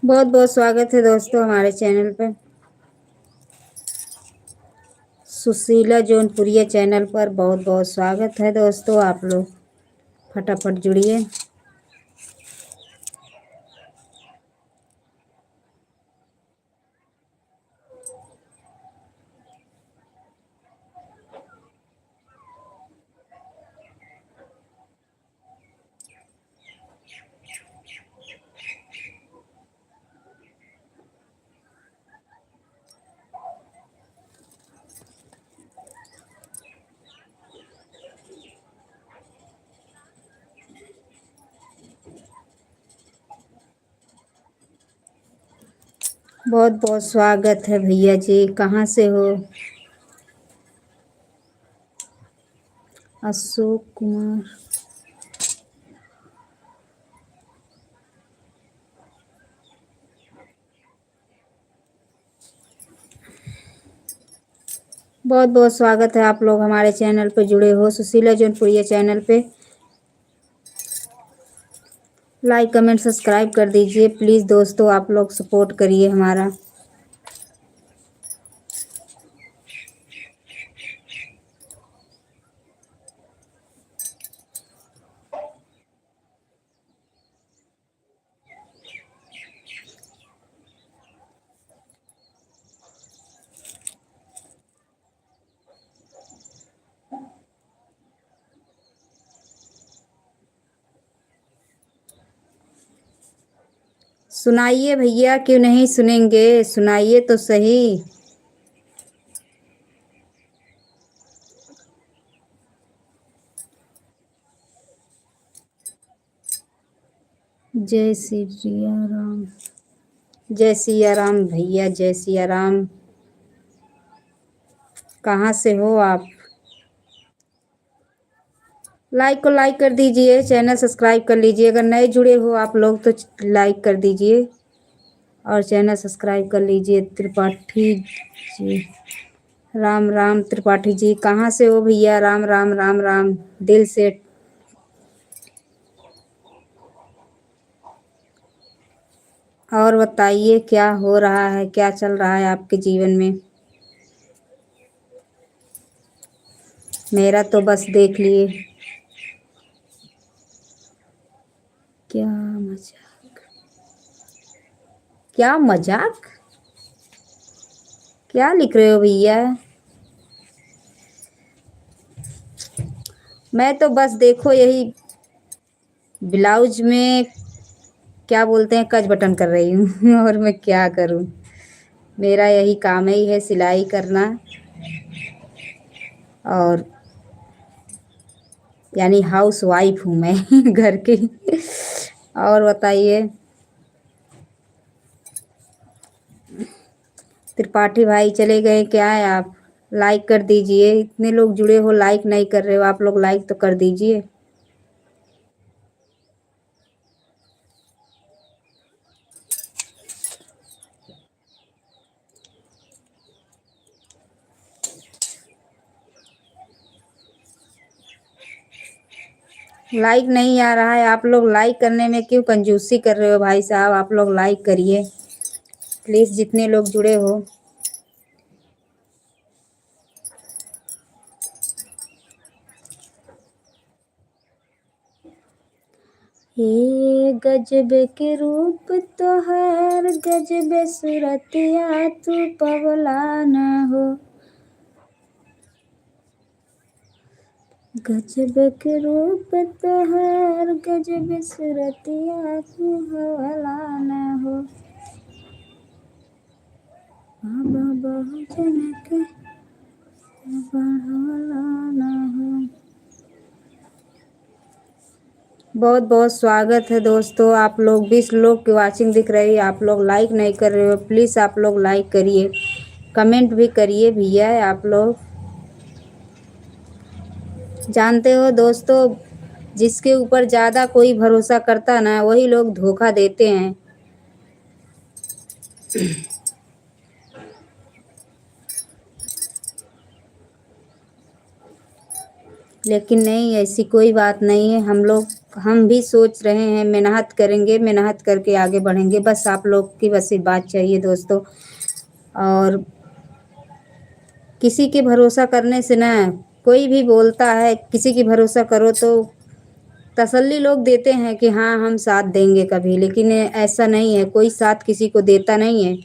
बहुत बहुत स्वागत है दोस्तों हमारे चैनल पर। सुशीला जौनपुरिया चैनल पर बहुत बहुत स्वागत है दोस्तों। आप लोग फटाफट जुड़िए। बहुत बहुत स्वागत है भैया जी। कहाँ से हो? अशोक कुमार। बहुत बहुत स्वागत है। आप लोग हमारे चैनल पे जुड़े हो, सुशीला जौनपुरिया चैनल पे। लाइक कमेंट सब्सक्राइब कर दीजिए प्लीज़ दोस्तों। आप लोग सपोर्ट करिए हमारा। सुनाइए भैया, क्यों नहीं सुनेंगे? सुनाइए तो सही। जय श्री राम। जय सिया राम भैया, जय सिया राम। कहाँ से हो आप? लाइक को लाइक कर दीजिए, चैनल सब्सक्राइब कर लीजिए। अगर नए जुड़े हो आप लोग तो लाइक कर दीजिए और चैनल सब्सक्राइब कर लीजिए। त्रिपाठी जी, राम राम। त्रिपाठी जी कहाँ से हो भैया? राम राम राम राम दिल से। और बताइए क्या हो रहा है, क्या चल रहा है आपके जीवन में? मेरा तो बस देख लिए। क्या मजाक? क्या मजाक? क्या लिख रहे हो भैया? मैं तो बस देखो यही ब्लाउज में क्या बोलते हैं, कज बटन कर रही हूँ और मैं क्या करूँ? मेरा यही काम ही है, सिलाई करना। और यानी हाउस वाइफ हूँ मैं घर की। और बताइए। त्रिपाठी भाई चले गए क्या है? आप लाइक कर दीजिए। इतने लोग जुड़े हो, लाइक नहीं कर रहे हो आप लोग। लाइक तो कर दीजिए। लाइक नहीं आ रहा है। आप लोग लाइक करने में क्यों कंजूसी कर रहे हो भाई साहब? आप लोग लाइक करिए प्लीज़, जितने लोग जुड़े हो। हे गजब के रूप तोहार गजब सूरतिया तू पवला न हो। गजब के रूप तोहार गजब सूरतिया तू पवला न हो। बाबा बहुजन के बढ़वला न हो। बहुत बहुत स्वागत है दोस्तों। आप लोग 20 लोग की वाचिंग दिख रही है, आप लोग लाइक नहीं कर रहे हो, प्लीज़ आप लोग लाइक करिए, कमेंट भी करिए भैया। आप लोग जानते हो दोस्तों, जिसके ऊपर ज़्यादा कोई भरोसा करता ना वही लोग धोखा देते हैं। लेकिन नहीं, ऐसी कोई बात नहीं है। हम भी सोच रहे हैं, मेहनत करेंगे, मेहनत करके आगे बढ़ेंगे। बस आप लोग की बस ये बात चाहिए दोस्तों। और किसी के भरोसा करने से ना, कोई भी बोलता है किसी की भरोसा करो तो तसल्ली लोग देते हैं कि हाँ हम साथ देंगे कभी, लेकिन ऐसा नहीं है, कोई साथ किसी को देता नहीं है,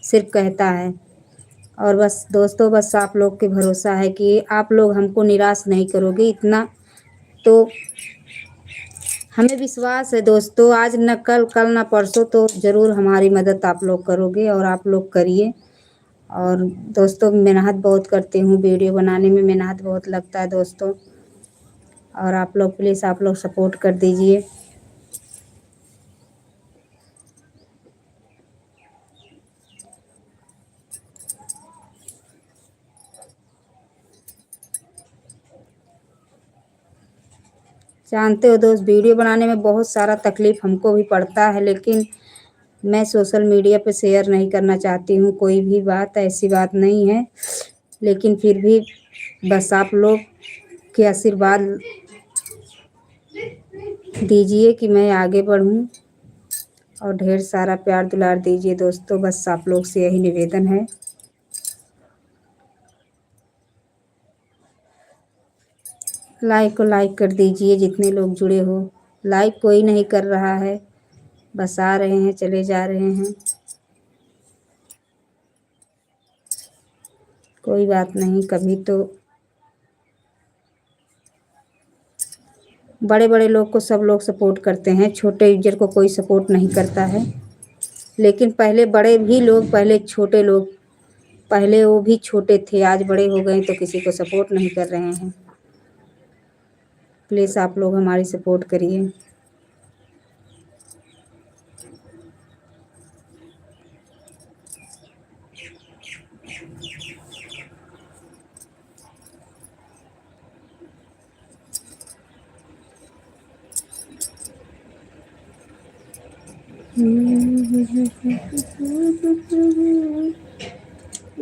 सिर्फ कहता है। और बस दोस्तों, बस आप लोग के भरोसा है कि आप लोग हमको निराश नहीं करोगे, इतना तो हमें विश्वास है दोस्तों। आज न कल, कल न परसों तो ज़रूर हमारी मदद आप लोग करोगे और आप लोग करिए। और दोस्तों, मेहनत बहुत करती हूँ, वीडियो बनाने में मेहनत बहुत लगता है दोस्तों। और आप लोग प्लीज़ आप लोग सपोर्ट कर दीजिए। जानते हो दोस्त, वीडियो बनाने में बहुत सारा तकलीफ़ हमको भी पड़ता है, लेकिन मैं सोशल मीडिया पे शेयर नहीं करना चाहती हूँ कोई भी बात, ऐसी बात नहीं है। लेकिन फिर भी बस आप लोग के आशीर्वाद दीजिए कि मैं आगे बढ़ूँ, और ढेर सारा प्यार दुलार दीजिए दोस्तों। बस आप लोग से यही निवेदन है। लाइक को लाइक कर दीजिए जितने लोग जुड़े हो। लाइक कोई नहीं कर रहा है, बस आ रहे हैं चले जा रहे हैं। कोई बात नहीं, कभी तो बड़े बड़े लोग को सब लोग सपोर्ट करते हैं, छोटे यूजर को कोई सपोर्ट नहीं करता है। लेकिन पहले बड़े भी लोग, पहले छोटे लोग, पहले वो भी छोटे थे, आज बड़े हो गए तो किसी को सपोर्ट नहीं कर रहे हैं। प्लीज़ आप लोग हमारी सपोर्ट करिए।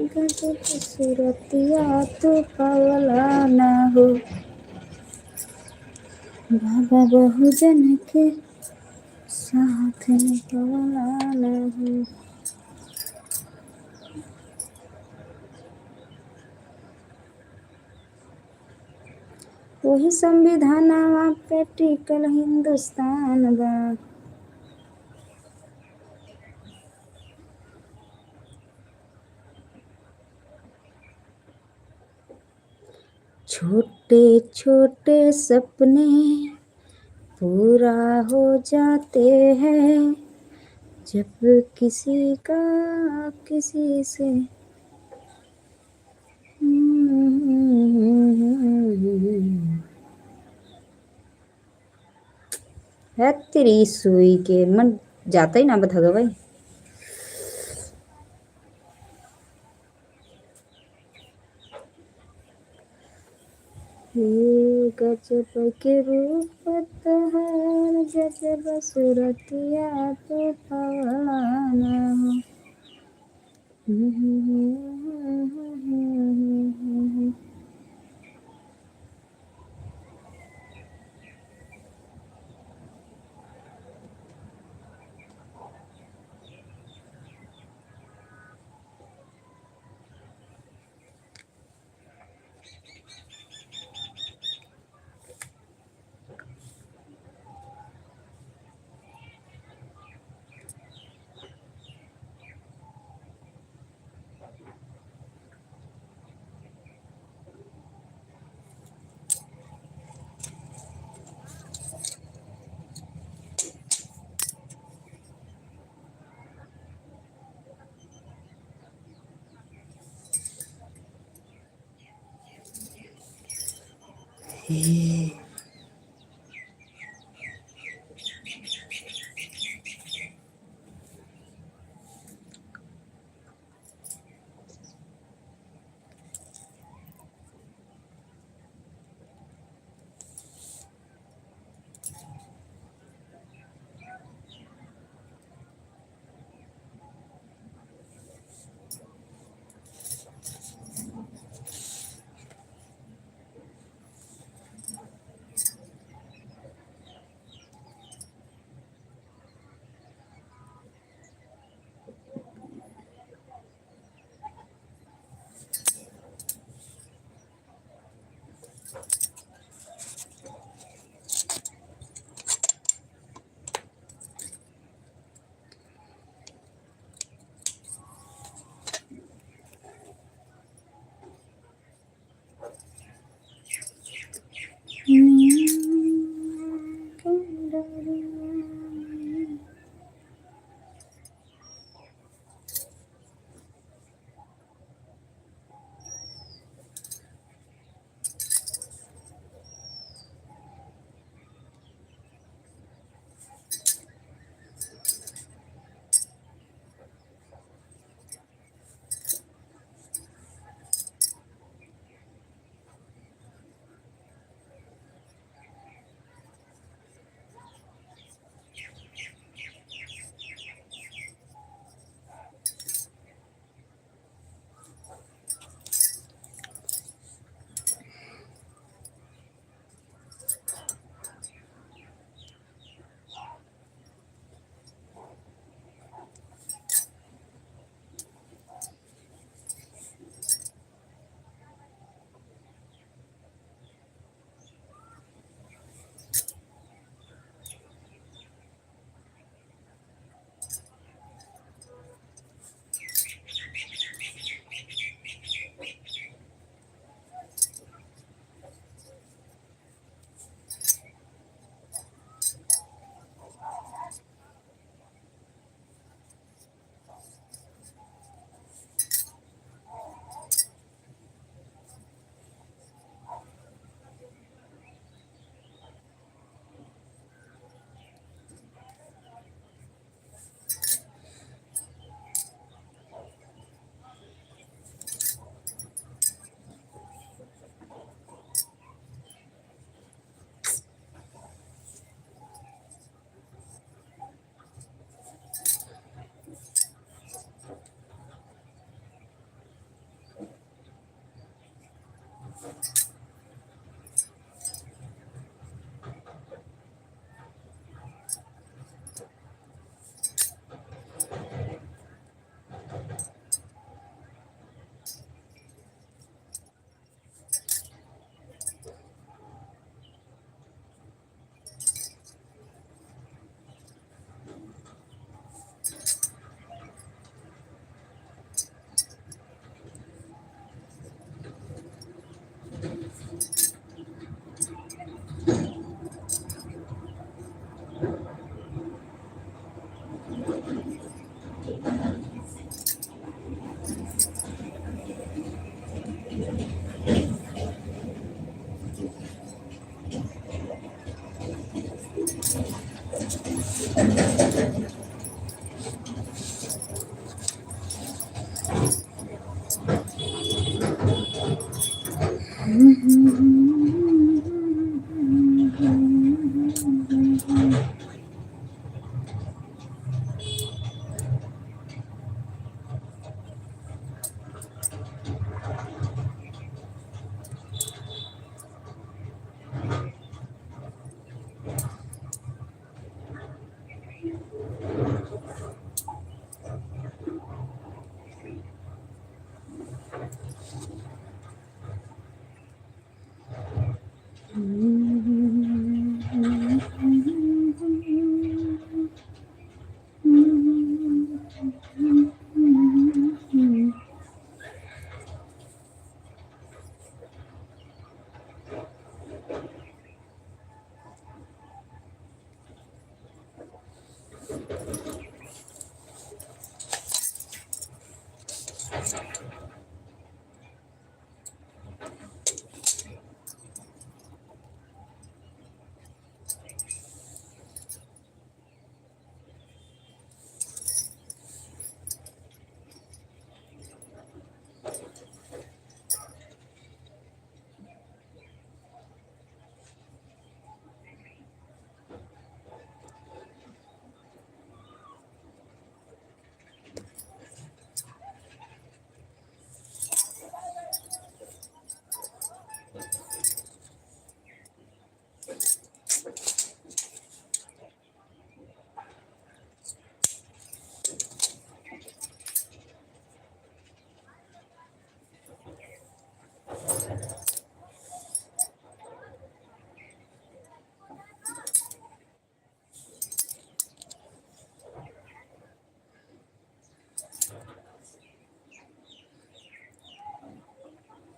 गजब सूरतिया तो पवला ना हो। बाबा बहुजन के साथ में पवला ना हो। वही संविधानवा पे टिकल हिंदुस्तान बा। छोटे छोटे सपने पूरा हो जाते हैं जब किसी का किसी से है तेरी सुई के मन जाता ही ना बधगा भाई। हे गजब के रूप तोहार गजब सूरतिया तो पवला ना हो।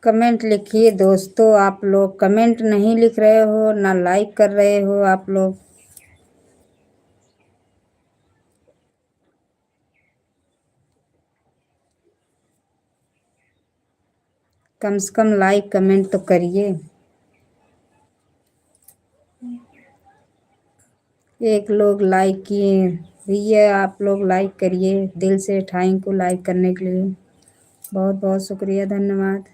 कमेंट लिखिए दोस्तों। आप लोग कमेंट नहीं लिख रहे हो, ना लाइक कर रहे हो आप लोग। कम से कम लाइक कमेंट तो करिए। एक लोग लाइक किए। भैया आप लोग लाइक करिए, दिल से थैंक यू लाइक करने के लिए। बहुत बहुत शुक्रिया, धन्यवाद।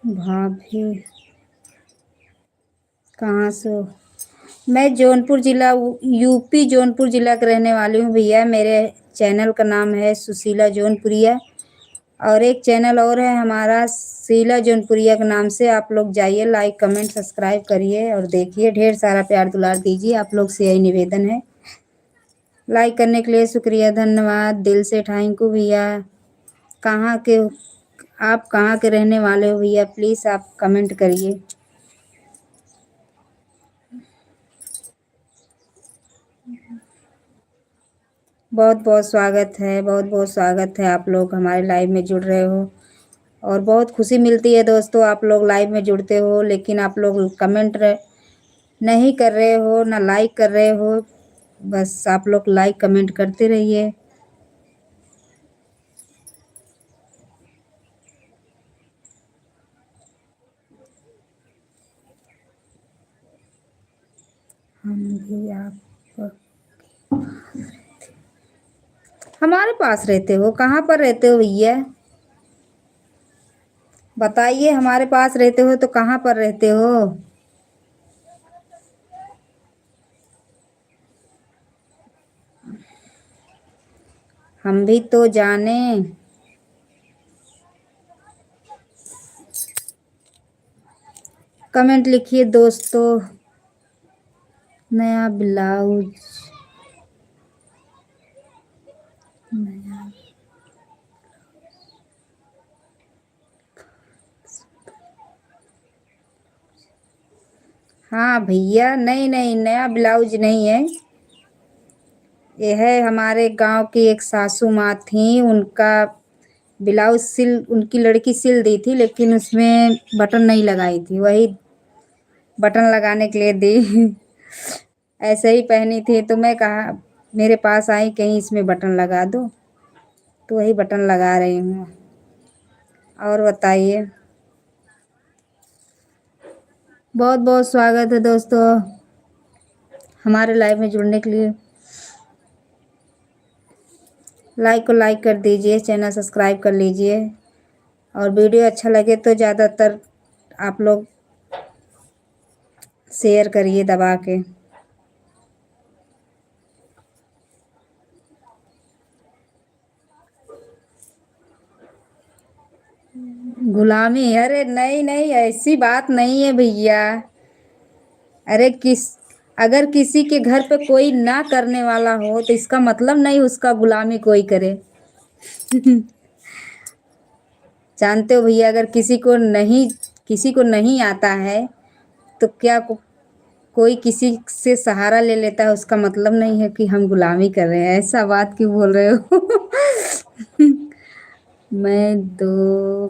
भाभी कहाँ से हो? मैं जौनपुर ज़िला यूपी जौनपुर ज़िला का रहने वाली हूँ भैया। मेरे चैनल का नाम है सुशीला जौनपुरिया, और एक चैनल और है हमारा शीला जौनपुरिया के नाम से। आप लोग जाइए, लाइक कमेंट सब्सक्राइब करिए और देखिए। ढेर सारा प्यार दुलार दीजिए, आप लोग से यही निवेदन है। लाइक करने के लिए शुक्रिया, धन्यवाद, दिल से थैंक यू भैया। कहाँ के आप कहाँ के रहने वाले हो भैया? प्लीज़ आप कमेंट करिए। बहुत बहुत स्वागत है, बहुत बहुत स्वागत है। आप लोग हमारे लाइव में जुड़ रहे हो और बहुत खुशी मिलती है दोस्तों। आप लोग लाइव में जुड़ते हो, लेकिन आप लोग कमेंट नहीं कर रहे हो, ना लाइक कर रहे हो। बस आप लोग लाइक कमेंट करते रहिए। हम भी आप हमारे पास रहते हो? कहाँ पर रहते हो भैया? बताइए, हमारे पास रहते हो तो कहाँ पर रहते हो? हम भी तो जाने। कमेंट लिखिए दोस्तों। नया ब्लाउज, नया। हाँ भैया, नहीं नहीं, नया ब्लाउज नहीं है। ये है हमारे गांव की एक सासू माँ थी, उनका ब्लाउज उनकी लड़की सिल दी थी, लेकिन उसमें बटन नहीं लगाई थी। वही बटन लगाने के लिए दी। ऐसे ही पहनी थी तो मैं कहा, मेरे पास आई कहीं इसमें बटन लगा दो, तो वही बटन लगा रही हूँ। और बताइए। बहुत बहुत स्वागत है दोस्तों हमारे लाइव में जुड़ने के लिए। लाइक को लाइक कर दीजिए, चैनल सब्सक्राइब कर लीजिए, और वीडियो अच्छा लगे तो ज़्यादातर आप लोग शेयर करिए दबा के। गुलामी? अरे नहीं नहीं, ऐसी बात नहीं है भैया। अरे अगर किसी के घर पे कोई ना करने वाला हो तो इसका मतलब नहीं उसका गुलामी कोई करे। जानते हो भैया, अगर किसी को नहीं आता है तो क्या कोई किसी से सहारा ले लेता है, उसका मतलब नहीं है कि हम गुलामी कर रहे हैं। ऐसा बात क्यों बोल रहे हो? मैं दो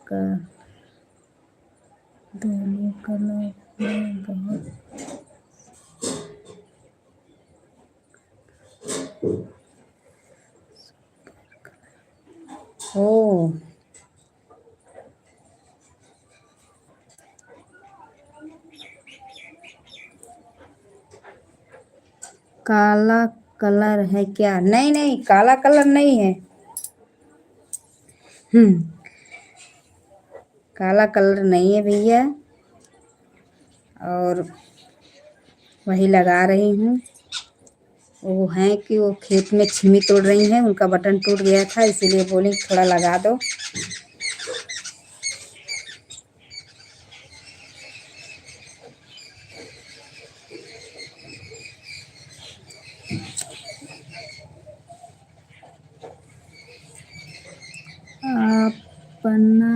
का दोनों कलर में बहुत हो। काला कलर है क्या? नहीं नहीं, काला कलर नहीं है। हम्म, काला कलर नहीं है भैया। और वही लगा रही हूँ। वो हैं कि वो खेत में छिमी तोड़ रही हैं, उनका बटन टूट गया था, इसीलिए बोली थोड़ा लगा दो। अपना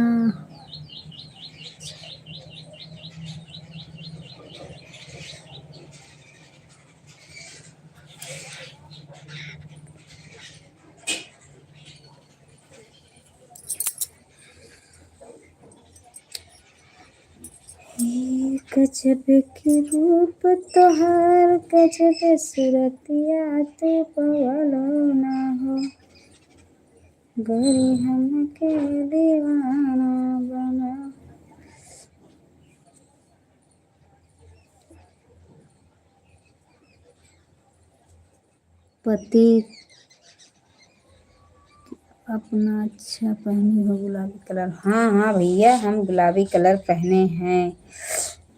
गजब के रूप तोहार गजब सूरतिया तू पवलो ना हो गोरी हमके दीवाना बना। पति अपना अच्छा पहनी हो गुलाबी कलर। हाँ हाँ भैया, हम गुलाबी कलर पहने हैं।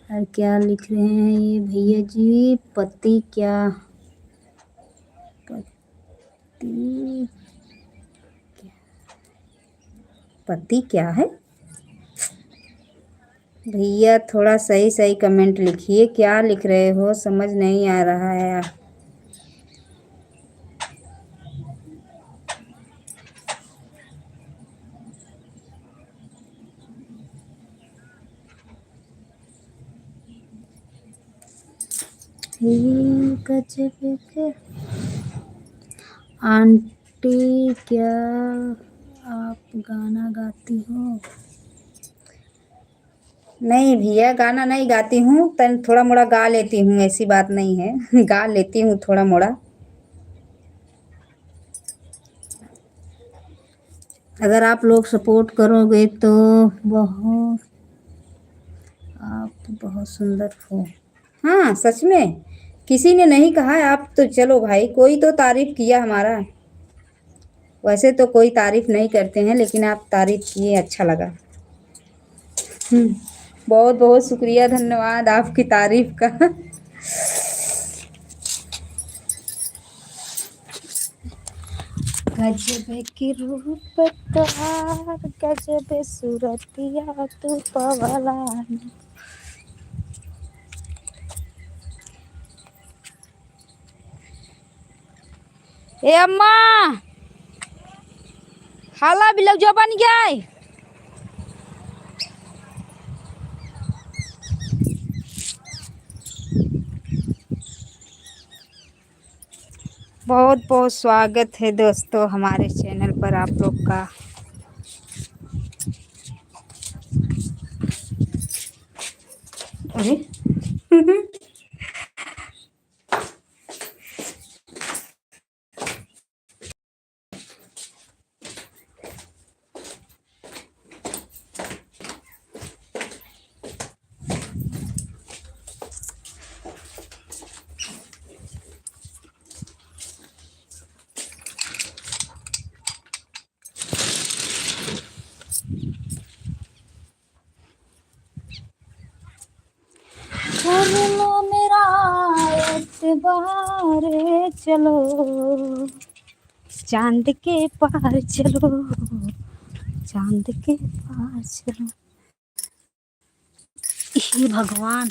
और क्या लिख रहे हैं ये भैया जी? पति क्या, पति, पति क्या है भैया? थोड़ा सही सही कमेंट लिखिए, क्या लिख रहे हो समझ नहीं आ रहा है। गजब के आंटी, क्या आप गाना गाती हो? नहीं भैया, गाना नहीं गाती हूँ, तन थोड़ा मोड़ा गा लेती हूँ, ऐसी बात नहीं है। गा लेती हूँ थोड़ा मोड़ा। अगर आप लोग सपोर्ट करोगे तो बहुत, आप बहुत सुंदर हो। हाँ सच में, किसी ने नहीं कहा है। आप तो चलो भाई, कोई तो तारीफ किया हमारा। वैसे तो कोई तारीफ नहीं करते हैं, लेकिन आप तारीफ किए, अच्छा लगा। बहुत बहुत शुक्रिया, धन्यवाद आपकी तारीफ का। गजब की रूप तोहार गजब सूरतिया तू पवला। ए अम्मा, हाला भी लग जो बन गया। बहुत बहुत स्वागत है दोस्तों हमारे चैनल पर आप लोग का। अरे कर लो मेरा एतबार, चलो चांद के पार चलो, चांद के पार चलो। हे भगवान,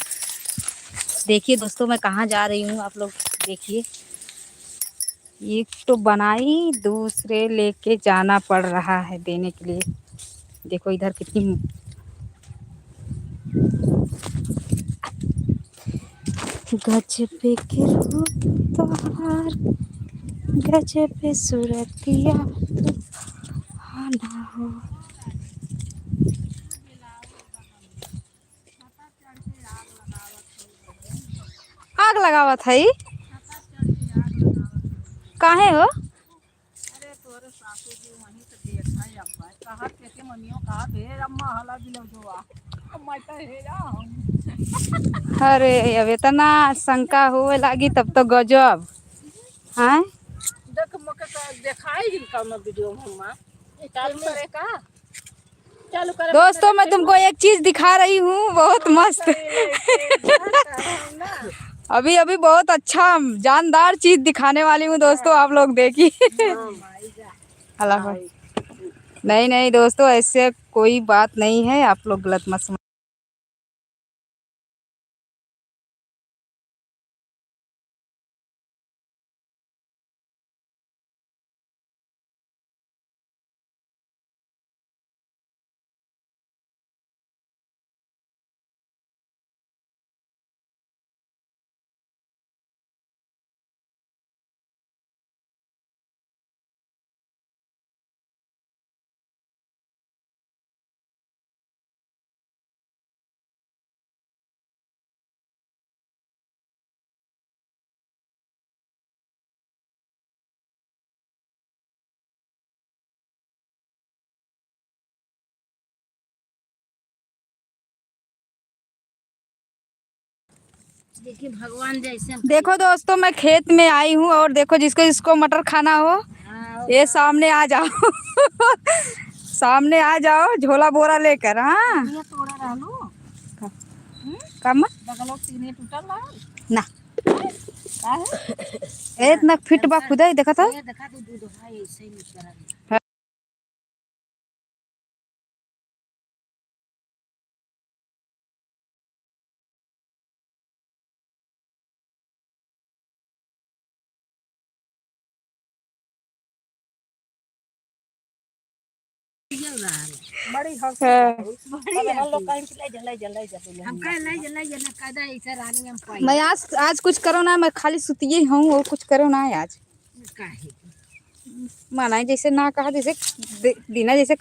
देखिए दोस्तों मैं कहाँ जा रही हूँ, आप लोग देखिए। एक तो बनाई, दूसरे लेके जाना पड़ रहा है देने के लिए। देखो इधर कितनी, गजब के रूप तोहार गजब सूरतिया ना हो। आग लगावत है काहे हो? अरे तोरे सासू जी वहीं से देखा है अब कहा के मनियो कहा ढेर अम्मा हला दिलो जोआ अम्मा तो हे जा। अरे अब इतना शंका होए लागी तब तो गजब हैं। देख मके दिखाई ही कौन वीडियो में अम्मा चालू करे का, चालू करे। दोस्तों मैं तुमको एक चीज दिखा रही हूँ, बहुत मस्त। अभी अभी बहुत अच्छा जानदार चीज दिखाने वाली हूँ दोस्तों, आप लोग देखिए। अल्लाह, नहीं नहीं दोस्तों, ऐसे कोई बात नहीं है, आप लोग गलत मत समझ। देखिए भगवान जैसे देखो दोस्तों, मैं खेत में आई हूँ और देखो जिसको इसको मटर खाना हो ये सामने आ जाओ। सामने आ जाओ झोला बोरा लेकर। हाँ ये तोड़ा रहलो कम बगलों सीने टूटल बा ना का है ए इतना फिट बा खुदा ही देखा था। ये देखा तो दूध है ऐसे ही निकल बड़ी हौसला हम लोग कहीं चले जले जले जले हम कहीं नहीं जले जले कायदा ऐसे रानी हम पाई मैं आज कुछ करो ना, मैं खाली सुतिए हूँ और कुछ करो ना आज। काहे माना जैसे ना कहा जैसे दीना जैसे